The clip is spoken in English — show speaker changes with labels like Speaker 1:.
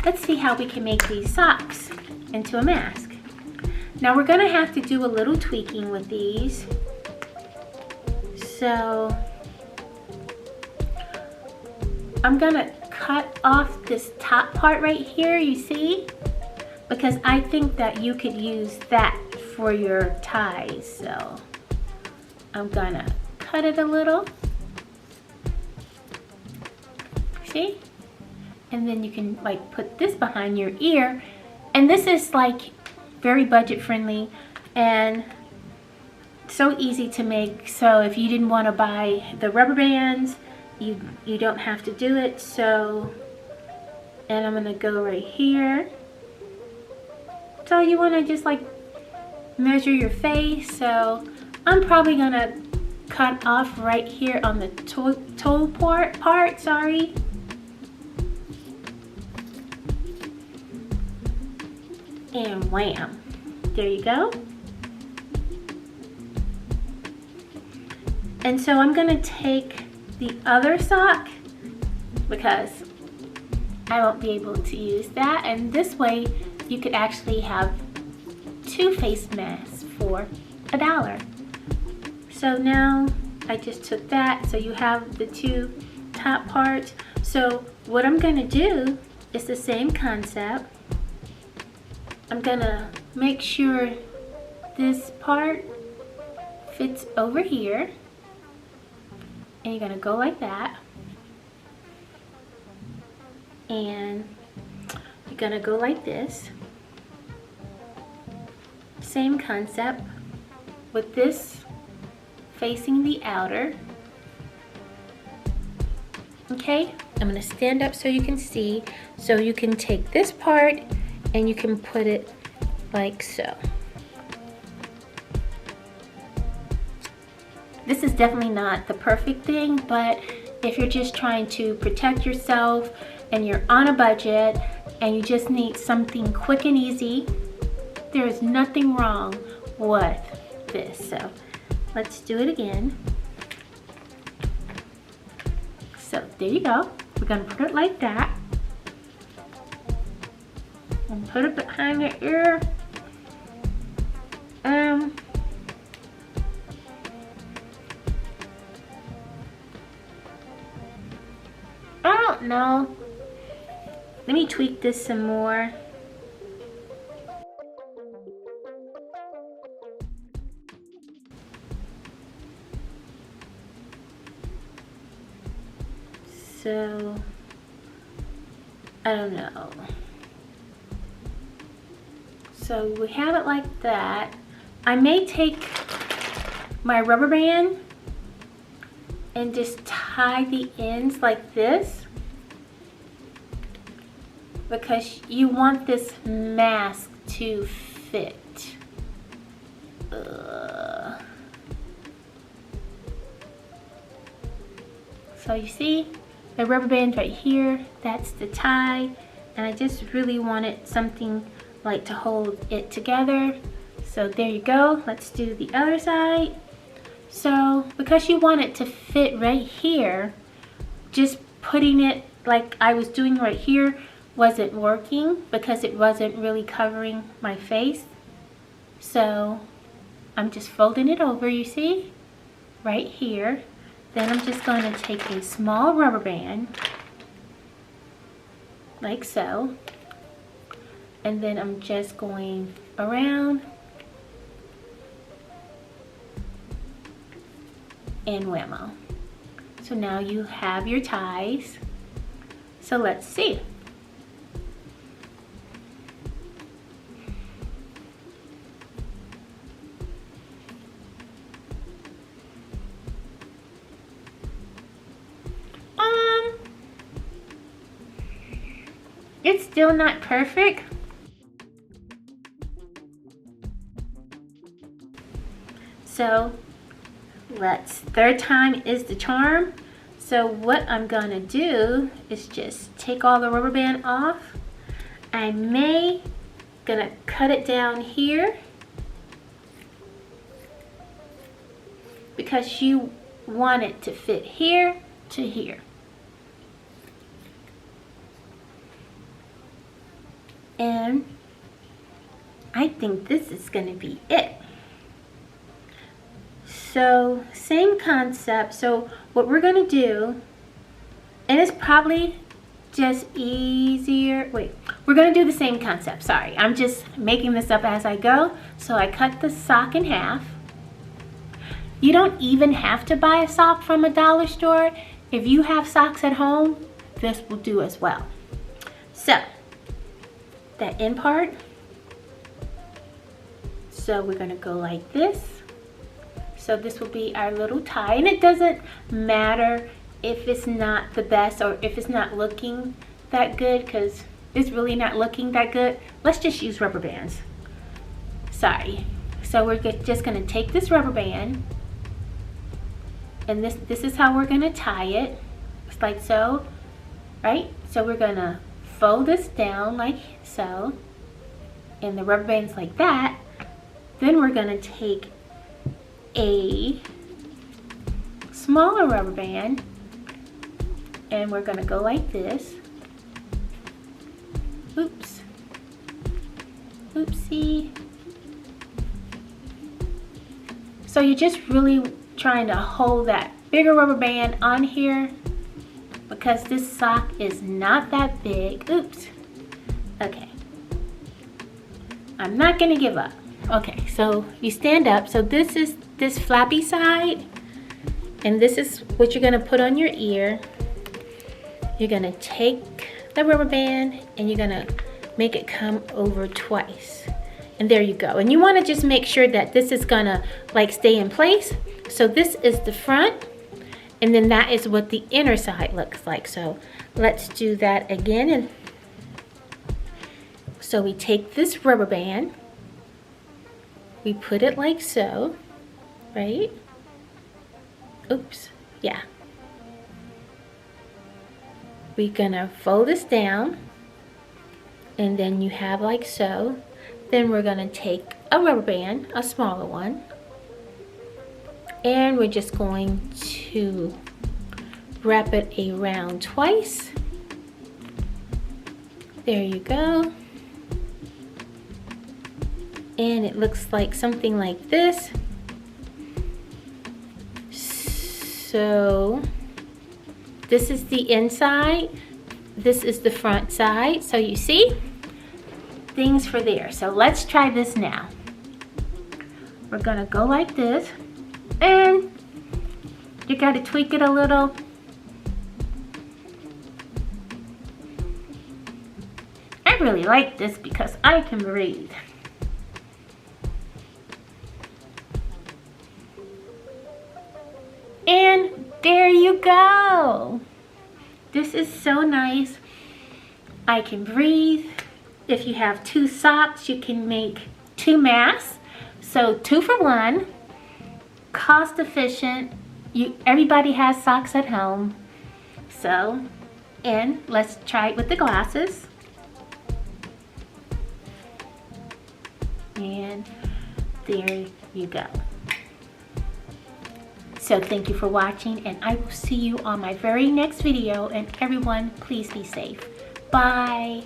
Speaker 1: let's see how we can make these socks into a mask. Now we're gonna have to do a little tweaking with these. So I'm gonna cut off this top part right here, you see? Because I think that you could use that for your ties. So I'm gonna cut it a little. See? And then you can like put this behind your ear. And this is like very budget friendly and so easy to make. So if you didn't want to buy the rubber bands, you don't have to do it. So, and I'm gonna go right here. So you want to just like measure your face. So I'm probably gonna cut off right here on the toe part, sorry. And wham, there you go. And so I'm gonna take the other sock because I won't be able to use that, and this way you could actually have 2 face masks for $1. So now I just took that, so you have the 2 top parts. So what I'm gonna do is the same concept. I'm gonna make sure this part fits over here, and you're gonna go like that, and you're gonna go like this. Same concept with this facing the outer. Okay, I'm gonna stand up so you can see. So you can take this part and you can put it like so. This is definitely not the perfect thing, but if you're just trying to protect yourself and you're on a budget and you just need something quick and easy, there is nothing wrong with this. So let's do it again. So there you go. We're gonna put it like that. And put it behind your ear. I don't know. Let me tweak this some more. So, I don't know. So we have it like that. I may take my rubber band and just tie the ends like this, because you want this mask to fit. So you see the rubber band right here, that's the tie, and I just really wanted something like to hold it together. So there you go. Let's do the other side. So because you want it to fit right here, just putting it like I was doing right here wasn't working because it wasn't really covering my face. So I'm just folding it over, you see, right here. Then I'm just going to take a small rubber band, like so, and then I'm just going around and whammo. So now you have your ties. So let's see. It's still not perfect. So third time is the charm. So what I'm gonna do is just take all the rubber band off. I may gonna cut it down here because you want it to fit here to here. And I think this is going to be it. So same concept. So what we're going to do, and it's probably just easier. Wait, we're going to do the same concept. Sorry, I'm just making this up as I go. So I cut the sock in half. You don't even have to buy a sock from a dollar store. If you have socks at home, this will do as well. So that end part. So we're going to go like this. So this will be our little tie, and it doesn't matter if it's not the best or if it's not looking that good, because it's really not looking that good. Let's just use rubber bands. Sorry. So we're just going to take this rubber band, and this is how we're going to tie it. It's like so, right? So we're going to fold this down like so, and the rubber band's like that. Then we're going to take a smaller rubber band, and we're going to go like this. Oops. Oopsie. So you're just really trying to hold that bigger rubber band on here because this sock is not that big. Oops. Okay. I'm not going to give up. Okay, so you stand up. So this is this flappy side, and this is what you're gonna put on your ear. You're gonna take the rubber band and you're gonna make it come over twice. And there you go. And you wanna just make sure that this is gonna like stay in place. So this is the front, and then that is what the inner side looks like. So let's do that again. And so we take this rubber band, we put it like so, right? Oops, yeah. We're gonna fold this down, and then you have like so. Then we're gonna take a rubber band, a smaller one, and we're just going to wrap it around twice. There you go. And it looks like something like this. So this is the inside, this is the front side. So you see things for there. So let's try this now. We're gonna go like this, and you gotta tweak it a little. I really like this because I can breathe. And there you go. This is so nice. I can breathe. If you have 2 socks, you can make 2 masks. So 2 for 1. Cost efficient. Everybody has socks at home. So, and let's try it with the glasses. And there you go. So thank you for watching, and I will see you on my very next video, and everyone, please be safe. Bye.